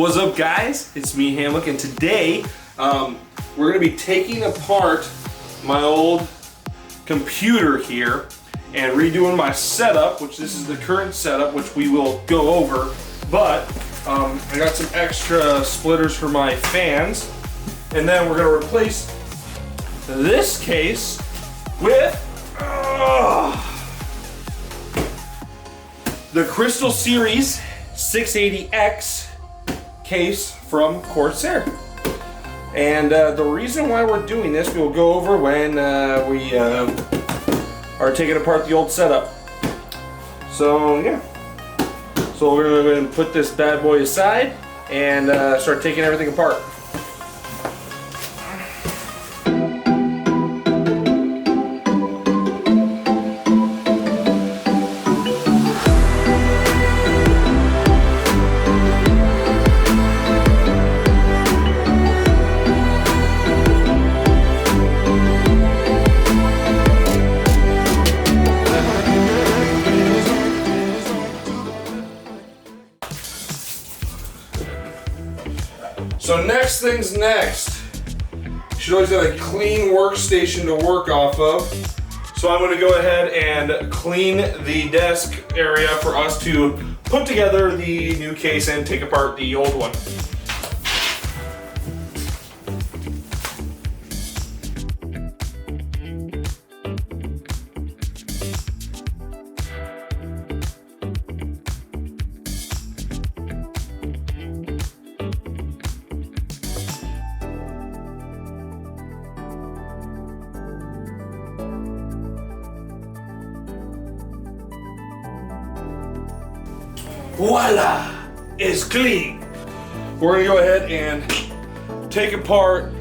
What's up, guys? It's me, Hamlik, and today we're going to be taking apart my old computer here and redoing my setup, which this is the current setup, which we will go over. But I got some extra splitters for my fans, and then we're going to replace this case with the Crystal Series 680X case from Corsair. And the reason why we're doing this, we'll go over when we are taking apart the old setup. So yeah. So we're gonna go ahead and put this bad boy aside and start taking everything apart. So next thing's next. You should always have a clean workstation to work off of. So I'm going to go ahead and clean the desk area for us to put together the new case and take apart the old one. Voila! It's clean. We're gonna go ahead and take apart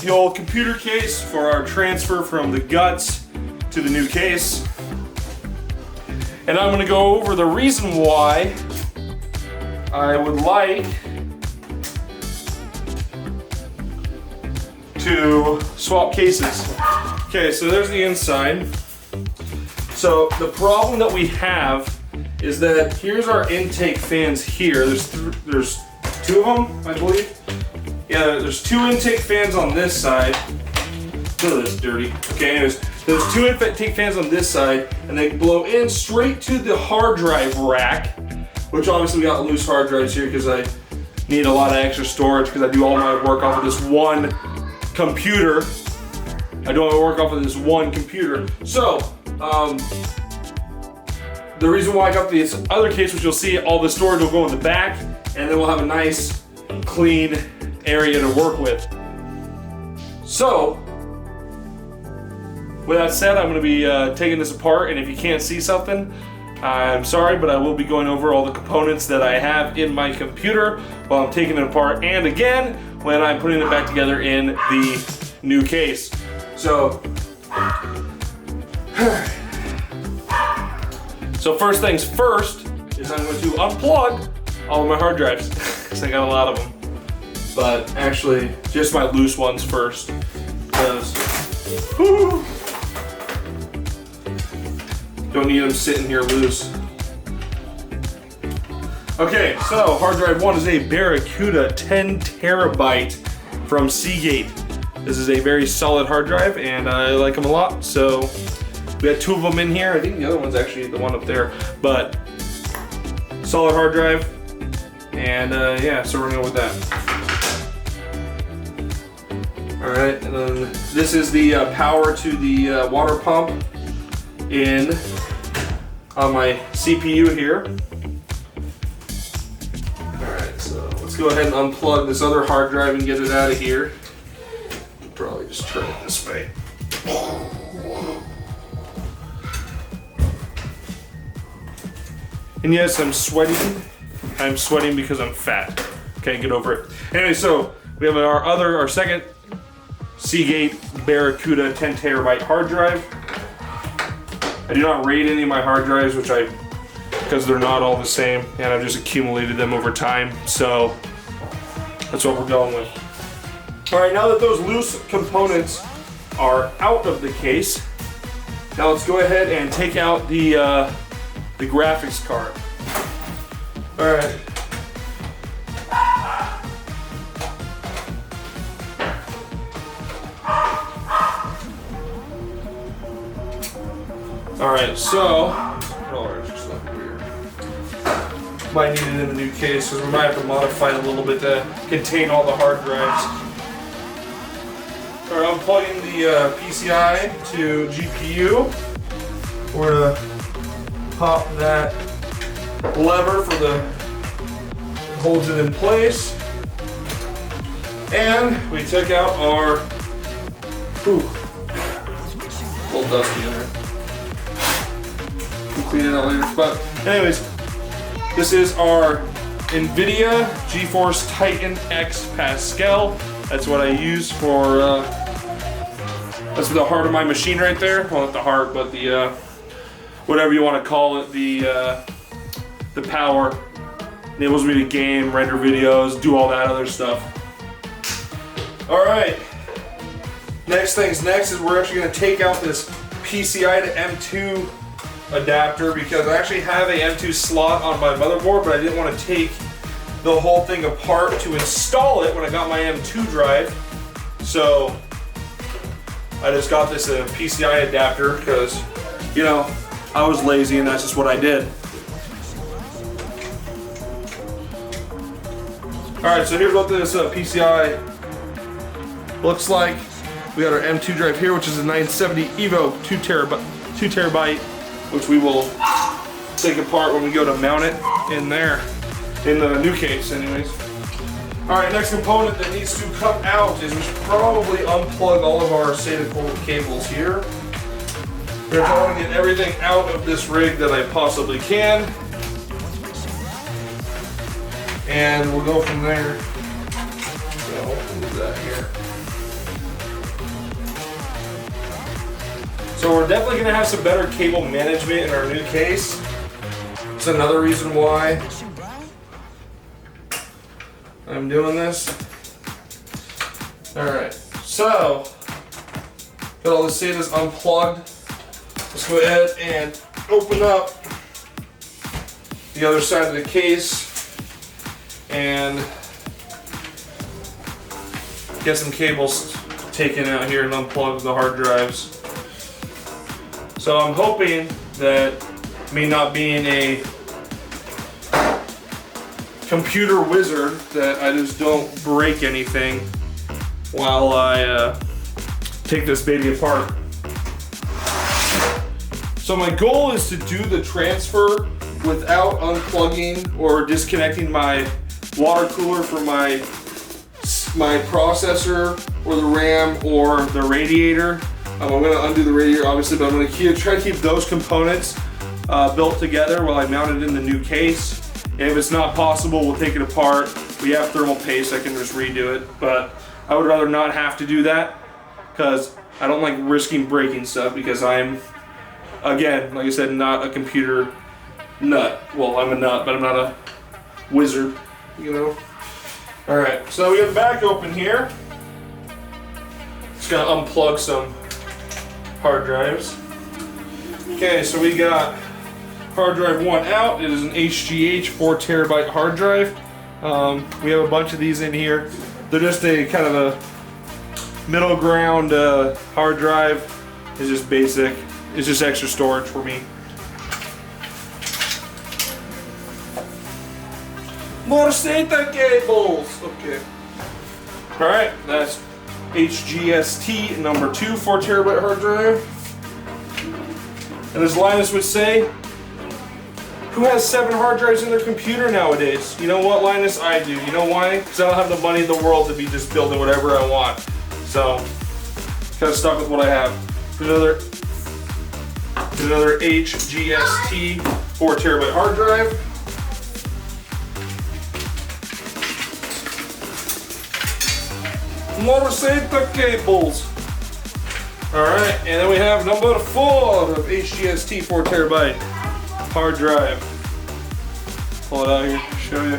the old computer case for our transfer from the guts to the new case. And I'm gonna go over the reason why I would like to swap cases. Okay, so there's the inside. So the problem that we have is that here's our intake fans here. There's two of them, I believe. Yeah, there's two intake fans on this side. Oh, that's dirty. Okay, anyways, there's two intake fans on this side, and they blow in straight to the hard drive rack, which obviously we got loose hard drives here because I need a lot of extra storage because I do all my work off of this one computer. So, the reason why I got this other case, which you'll see all the storage will go in the back, and then we'll have a nice clean area to work with. So, with that said, I'm going to be taking this apart, and if you can't see something, I'm sorry, but I will be going over all the components that I have in my computer while I'm taking it apart, and again, when I'm putting it back together in the new case. So, first things first is I'm going to unplug all of my hard drives because I got a lot of them. But actually, just my loose ones first because don't need them sitting here loose. Okay, so hard drive one is a Barracuda 10 terabyte from Seagate. This is a very solid hard drive and I like them a lot. So we had two of them in here. I think the other one's actually the one up there, but solid hard drive. And yeah, so we're gonna go with that. All right, and then this is the power to the water pump on my CPU here. All right, so let's go ahead and unplug this other hard drive and get it out of here. Probably just turn it this way. And yes, I'm sweating. I'm sweating because I'm fat. Okay, get over it. Anyway, so we have our second Seagate Barracuda 10 terabyte hard drive. I do not rate any of my hard drives, because they're not all the same, and I've just accumulated them over time. So that's what we're going with. All right, now that those loose components are out of the case, now let's go ahead and take out the graphics card. All right. Alright, so, might need it in the new case because we might have to modify it a little bit to contain all the hard drives. Alright, I'm plugging the PCI to GPU. We're gonna pop that lever for the holds it in place, and we took out our a little dusty in there. We'll clean it out later. But anyways, this is our NVIDIA GeForce Titan X Pascal. That's what I use for. That's the heart of my machine right there. Well, not the heart, but the whatever you want to call it. The power enables me to game, render videos, do all that other stuff. All right. Next things next is we're actually going to take out this PCI to M2 adapter because I actually have a M2 slot on my motherboard, but I didn't want to take the whole thing apart to install it when I got my M2 drive. So I just got this PCI adapter because, you know, I was lazy and that's just what I did. Alright, so here's what this PCI looks like. We got our M2 drive here, which is a 970 Evo 2 terabyte, which we will take apart when we go to mount it in there, in the new case anyways. Alright, next component that needs to come out is we should probably unplug all of our SATA cables here. We're going to get everything out of this rig that I possibly can. And we'll go from there. So, we'll do that here. So we're definitely going to have some better cable management in our new case. It's another reason why I'm doing this. Alright, so got all the SATAs unplugged. Let's go ahead and open up the other side of the case and get some cables taken out here and unplug the hard drives. So I'm hoping that me not being a computer wizard that I just don't break anything while I take this baby apart. So my goal is to do the transfer without unplugging or disconnecting my water cooler from my processor or the RAM or the radiator. I'm going to undo the radiator obviously, but I'm going to try to keep those components built together while I mount it in the new case. And if it's not possible, we'll take it apart. We have thermal paste, I can just redo it. But I would rather not have to do that because I don't like risking breaking stuff because I'm, again, like I said, not a computer nut. Well, I'm a nut, but I'm not a wizard, you know? Alright, so we have the back open here. Just gonna unplug some hard drives. Okay, so we got hard drive 1 out. It is an HGH 4 terabyte hard drive. We have a bunch of these in here. They're just a kind of a middle ground hard drive. It's just basic. It's just extra storage for me. More SATA cables! Okay. Alright, that's HGST number 2 4 terabyte hard drive. And as Linus would say, who has 7 hard drives in their computer nowadays? You know what, Linus? I do. You know why? Because I don't have the money in the world to be just building whatever I want. So, kind of stuck with what I have. Another HGST 4 terabyte hard drive. More SATA cables. Alright, and then we have number 4 of HGST 4 terabyte hard drive. Pull it out here, show you.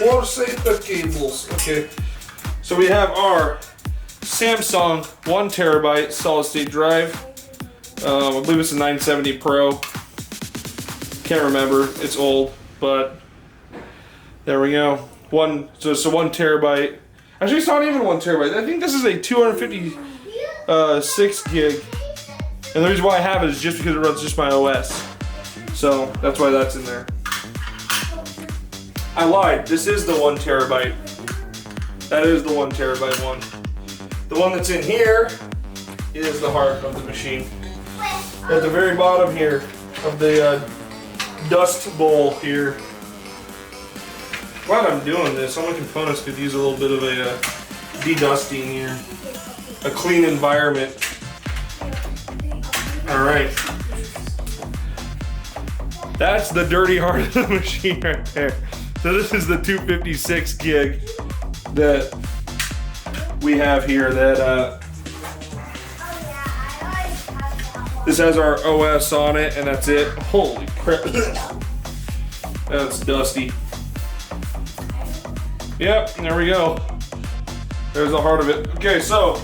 More SATA cables. Okay, so we have our Samsung 1 terabyte solid state drive. I believe it's a 970 Pro. Can't remember, it's old, but there we go. So 1 terabyte Actually, it's not even 1 terabyte. I think this is a 256 gig. And the reason why I have it is just because it runs just my OS. So that's why that's in there. I lied. This is the 1 terabyte. That is the 1 terabyte one. The one that's in here is the heart of the machine. At the very bottom here of the dust bowl here. Glad I'm doing this. All my components could use a little bit of a de-dusting here. A clean environment. Alright. That's the dirty heart of the machine right there. So this is the 256 gig that we have here that this has our OS on it, and that's it. Holy crap. That's dusty. Yep, there we go. There's the heart of it. Okay, so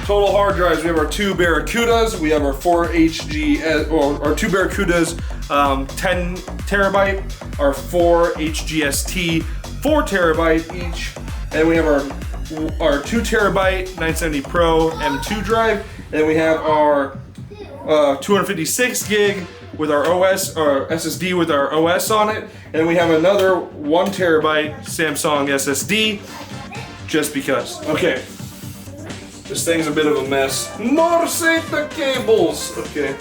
total hard drives. We have our 2 Barracudas. We have our 4 HG, or our 2 Barracudas, 10 terabyte. Our 4 HGST, 4 terabyte each. And we have our 2 terabyte 970 Pro M2 drive. And we have our 256 gig with our OS, or SSD with our OS on it. And we have another 1 terabyte Samsung SSD, just because. Okay, this thing's a bit of a mess. More safety cables. Okay,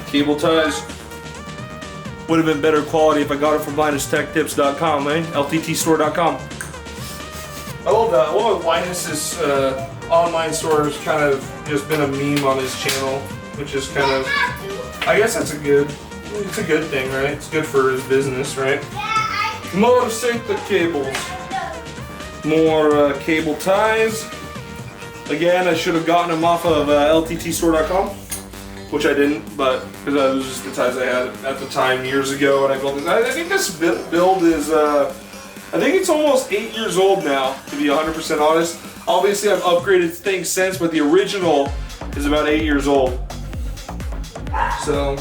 cable ties. Would have been better quality if I got it from LinusTechTips.com, eh? LTTstore.com. I love that. I love Linus's online store has kind of just been a meme on his channel, which is kind of, I guess that's it's a good thing, right? It's good for his business, right? More safety cables. More cable ties. Again, I should have gotten them off of LTTstore.com, which I didn't, but because that was just the ties I had at the time years ago when I built this. I think this build is, I think it's almost 8 years old now, to be 100% honest. Obviously, I've upgraded things since, but the original is about 8 years old. So,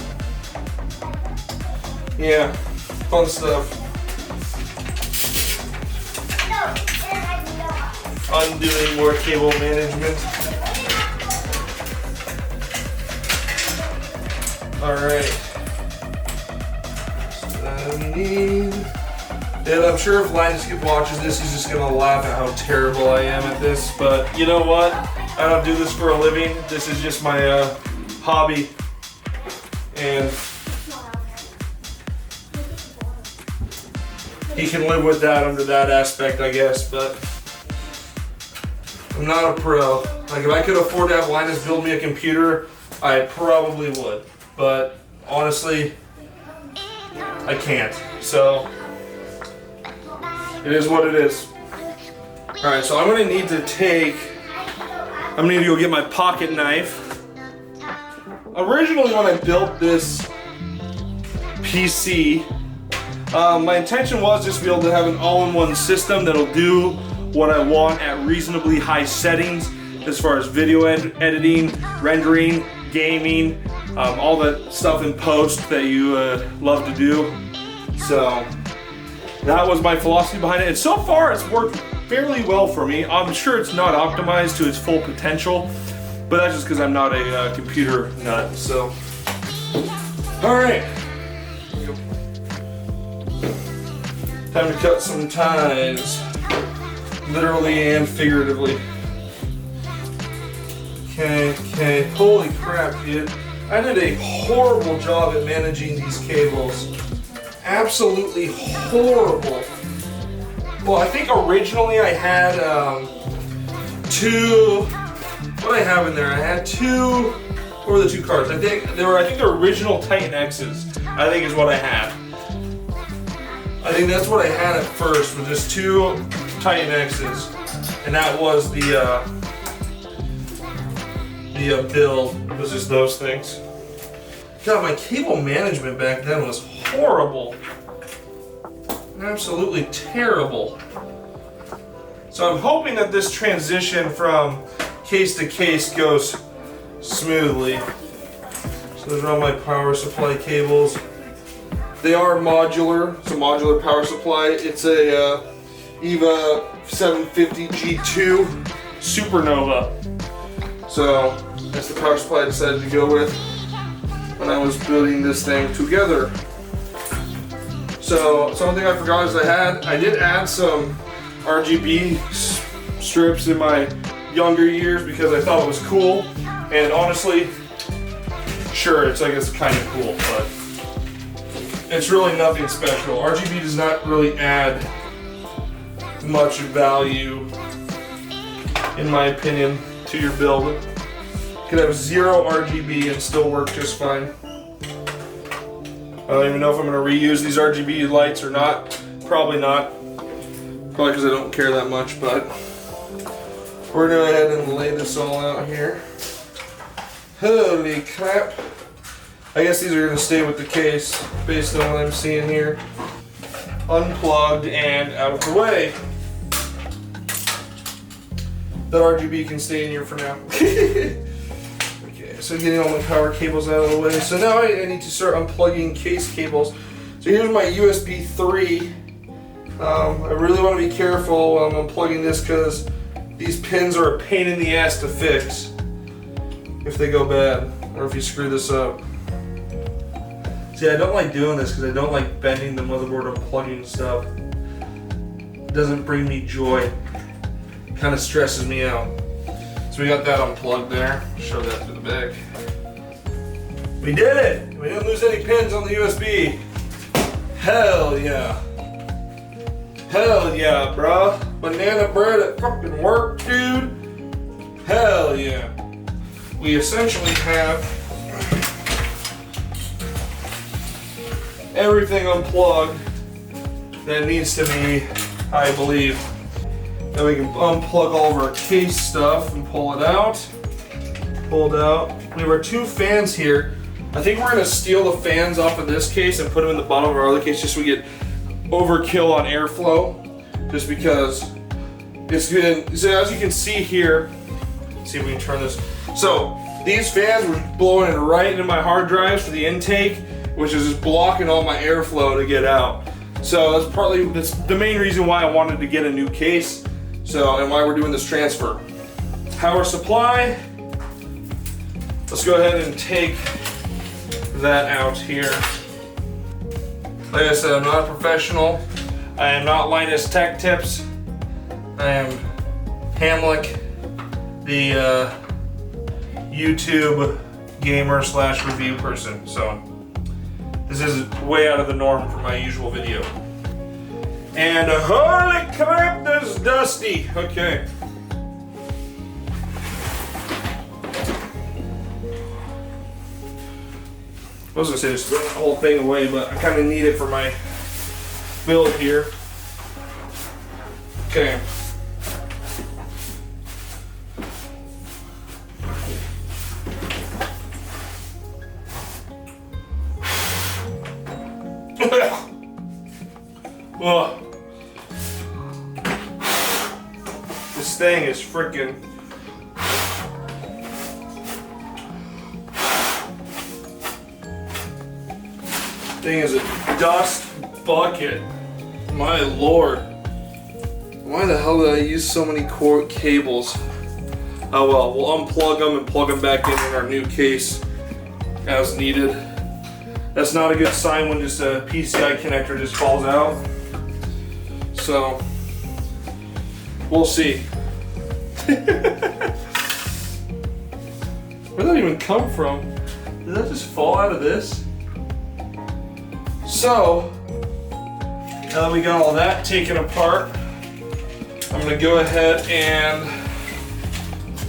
yeah, fun stuff. Undoing more cable management. Alright. So that I need. And I'm sure if Linus watches this, he's just gonna laugh at how terrible I am at this. But you know what? I don't do this for a living. This is just my hobby. And he can live with that under that aspect, I guess. But I'm not a pro. Like, if I could afford to have Linus build me a computer, I probably would. But honestly, I can't. So it is what it is. Alright, so I'm gonna need to go get my pocket knife. Originally, when I built this PC, my intention was just to be able to have an all-in-one system that'll do what I want at reasonably high settings as far as video editing, rendering, gaming, all the stuff in post that you love to do. So that was my philosophy behind it, and so far it's worked fairly well for me. I'm sure it's not optimized to its full potential, but that's just because I'm not a computer nut. So, all right, time to cut some ties, literally and figuratively. Okay, holy crap, dude. I did a horrible job at managing these cables. Absolutely horrible. Well, I think originally I had two. What did I have in there? I had two. What were the two cards? I think they were original Titan X's. I think is what I had. I think that's what I had at first, was just two Titan X's, and that was the build. It was just those things. God, my cable management back then was horrible. Absolutely terrible. So I'm hoping that this transition from case to case goes smoothly. So those are all my power supply cables. They are modular. It's a modular power supply. It's a EVA 750 G2 Supernova. So that's the power supply I decided to go with when I was building this thing together. So something I forgot is I did add some RGB strips in my younger years because I thought it was cool, and honestly, sure, it's kind of cool, but it's really nothing special. RGB does not really add much value, in my opinion, to your build. You could have 0 RGB and still work just fine. I don't even know if I'm going to reuse these RGB lights or not. Probably not. Probably because I don't care that much, but we're going to go ahead and lay this all out here. Holy crap. I guess these are going to stay with the case based on what I'm seeing here. Unplugged and out of the way. That RGB can stay in here for now. Okay, so getting all my power cables out of the way. So now I need to start unplugging case cables. So here's my USB 3. I really want to be careful when I'm unplugging this because these pins are a pain in the ass to fix if they go bad or if you screw this up. See, I don't like doing this because I don't like bending the motherboard unplugging stuff. It doesn't bring me joy. It kind of stresses me out. So we got that unplugged there. Show that to the back. We did it! We didn't lose any pins on the USB. Hell yeah. Hell yeah, bruh. Banana bread at fucking work, dude. Hell yeah. We essentially have everything unplugged that needs to be, I believe. Then we can unplug all of our case stuff and pull it out. Pull it out. We have our 2 fans here. I think we're gonna steal the fans off of this case and put them in the bottom of our other case just so we get overkill on airflow. Just because it's good. So as you can see here, let's see if we can turn this. So these fans were blowing it right into my hard drives for the intake, which is just blocking all my airflow to get out. So that's the main reason why I wanted to get a new case. So, and why we're doing this transfer. Power supply. Let's go ahead and take that out here. Like I said, I'm not a professional. I am not Linus Tech Tips. I am Hamlik, the YouTube gamer / review person. So this is way out of the norm for my usual video. And holy crap, this is dusty. Okay. I was gonna say just throw the whole thing away, but I kind of need it for my build here. Okay. Ugh. This thing is freaking. Thing is a dust bucket. My lord. Why the hell did I use so many cord cables? Oh well, we'll unplug them and plug them back in our new case as needed. That's not a good sign when just a PCI connector just falls out. So, we'll see. Where'd that even come from? Did that just fall out of this? So, now that we got all that taken apart, I'm gonna go ahead and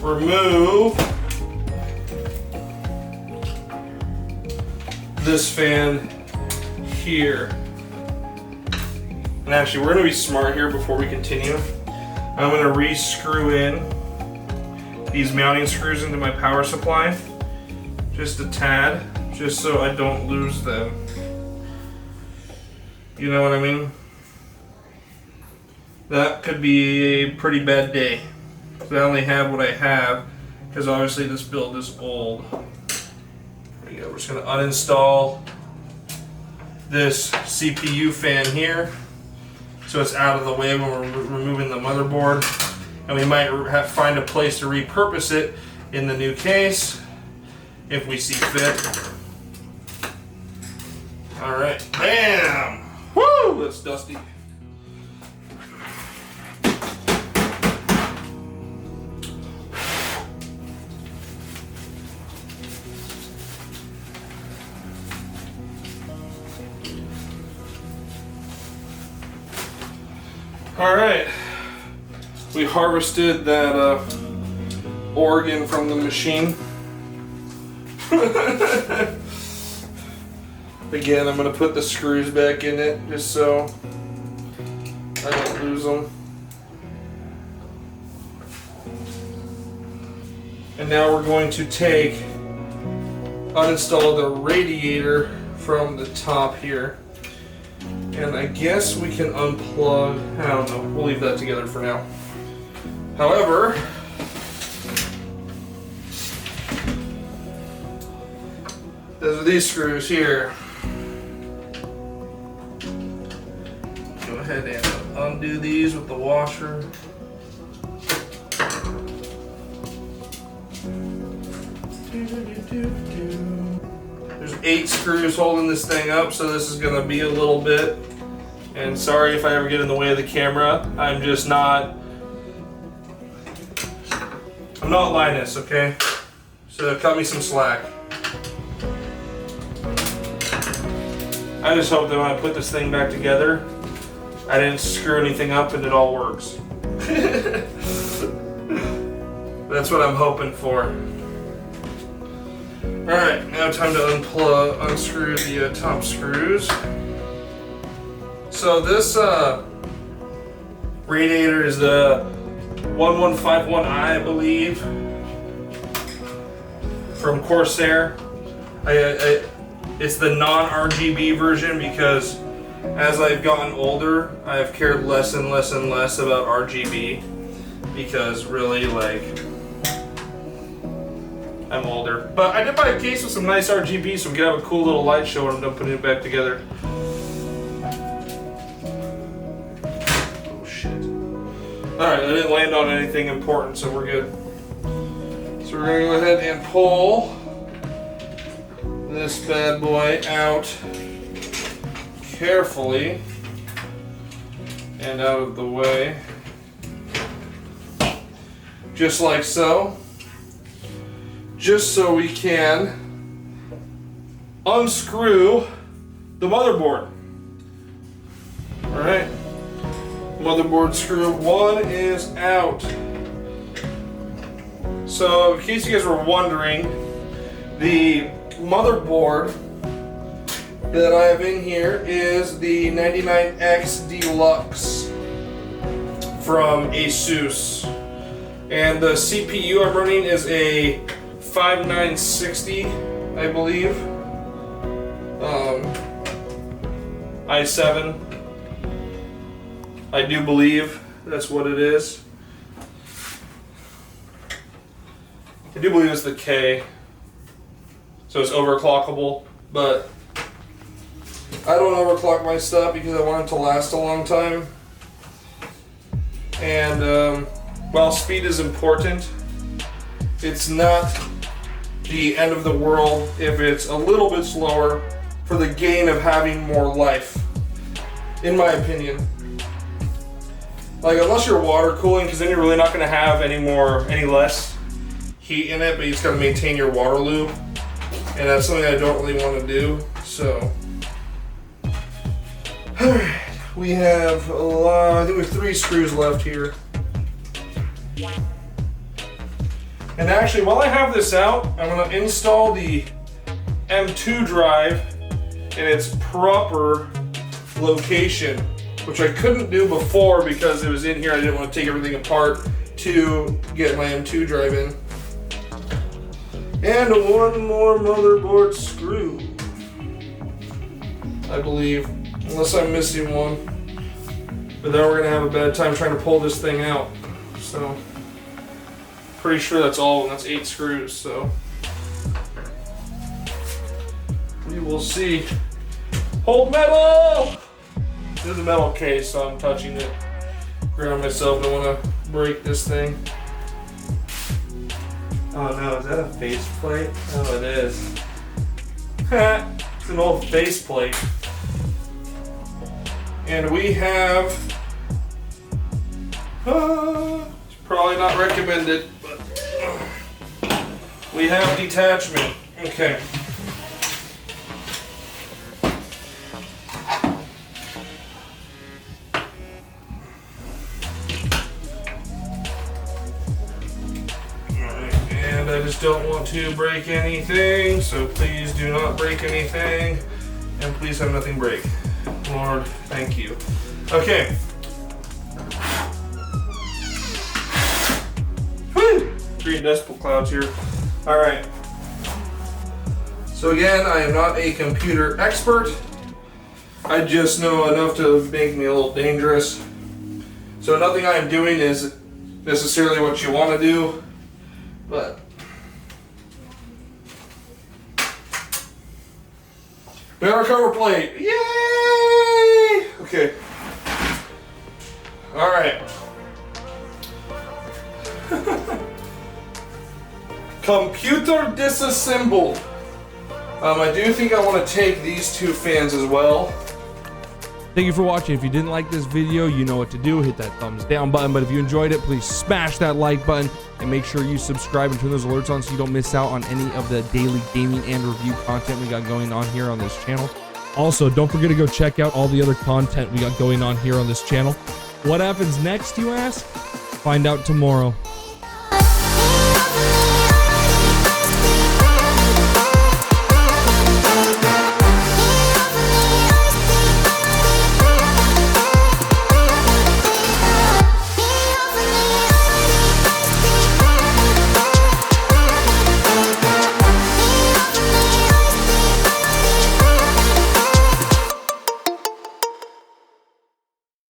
remove this fan here. And actually, we're gonna be smart here before we continue. I'm gonna re-screw in these mounting screws into my power supply, just a tad, just so I don't lose them. You know what I mean? That could be a pretty bad day. I only have what I have, because obviously this build is old. There we go. We're just gonna uninstall this CPU fan here. So so it's out of the way when we're removing the motherboard. And we might find a place to repurpose it in the new case if we see fit. All right, bam! Woo, that's dusty. All right, we harvested that organ from the machine. Again, I'm going to put the screws back in it just so I don't lose them. And now we're going to uninstall the radiator from the top here. And I guess we can unplug, I don't know, we'll leave that together for now. However, those are these screws here. Go ahead and undo these with the washer. There's 8 screws holding this thing up, so this is gonna be a little bit. And sorry if I ever get in the way of the camera. I'm not Linus, okay? So cut me some slack. I just hope that when I put this thing back together, I didn't screw anything up and it all works. That's what I'm hoping for. Alright, now time to unscrew the top screws. So this radiator is the 1151i, I believe, from Corsair. It's the non-RGB version because as I've gotten older, I have cared less and less and less about RGB because really, like, I'm older. But I did buy a case with some nice RGB so we could have a cool little light show when I'm done putting it back together. Oh shit. Alright, I didn't land on anything important, so we're good. So we're gonna go ahead and pull this bad boy out carefully and out of the way. Just like so. Just so we can unscrew the motherboard. Alright. Motherboard screw 1 is out. So, in case you guys were wondering, the motherboard that I have in here is the 99X Deluxe from ASUS. And the CPU I'm running is a 5960, I believe. i7. I do believe that's what it is. I do believe it's the K. So it's overclockable, but I don't overclock my stuff because I want it to last a long time. And while speed is important, it's not the end of the world if it's a little bit slower for the gain of having more life, in my opinion. Like, unless you're water cooling, because then you're really not going to have any less heat in it, but you just got to maintain your water loop, and that's something I don't really want to do. So, alright, we have I think we have 3 screws left here. And actually, while I have this out, I'm going to install the M2 drive in its proper location, which I couldn't do before because it was in here. I didn't want to take everything apart to get my M2 drive in. And 1 more motherboard screw, I believe, unless I'm missing one. But then we're going to have a bad time trying to pull this thing out. So, pretty sure that's all, and that's 8 screws, so we will see. Hold metal! This is a metal case, so I'm touching it. Ground myself, don't want to break this thing. Oh no, is that a faceplate? Oh, it is. It's an old faceplate. And we have, it's probably not recommended, but we have detachment. Okay. I just don't want to break anything, so please do not break anything, and please have nothing break. Lord, thank you. Okay. Woo! Green dust clouds here. All right. So again, I am not a computer expert. I just know enough to make me a little dangerous. So nothing I am doing is necessarily what you want to do, but we got our cover plate. Yay! Okay. All right. Computer disassembled. I do think I want to take these two fans as well. Thank you for watching. If you didn't like this video, you know what to do. Hit that thumbs down button. But if you enjoyed it, please smash that like button and make sure you subscribe and turn those alerts on so you don't miss out on any of the daily gaming and review content we got going on here on this channel. Also, don't forget to go check out all the other content we got going on here on this channel. What happens next, you ask? Find out tomorrow.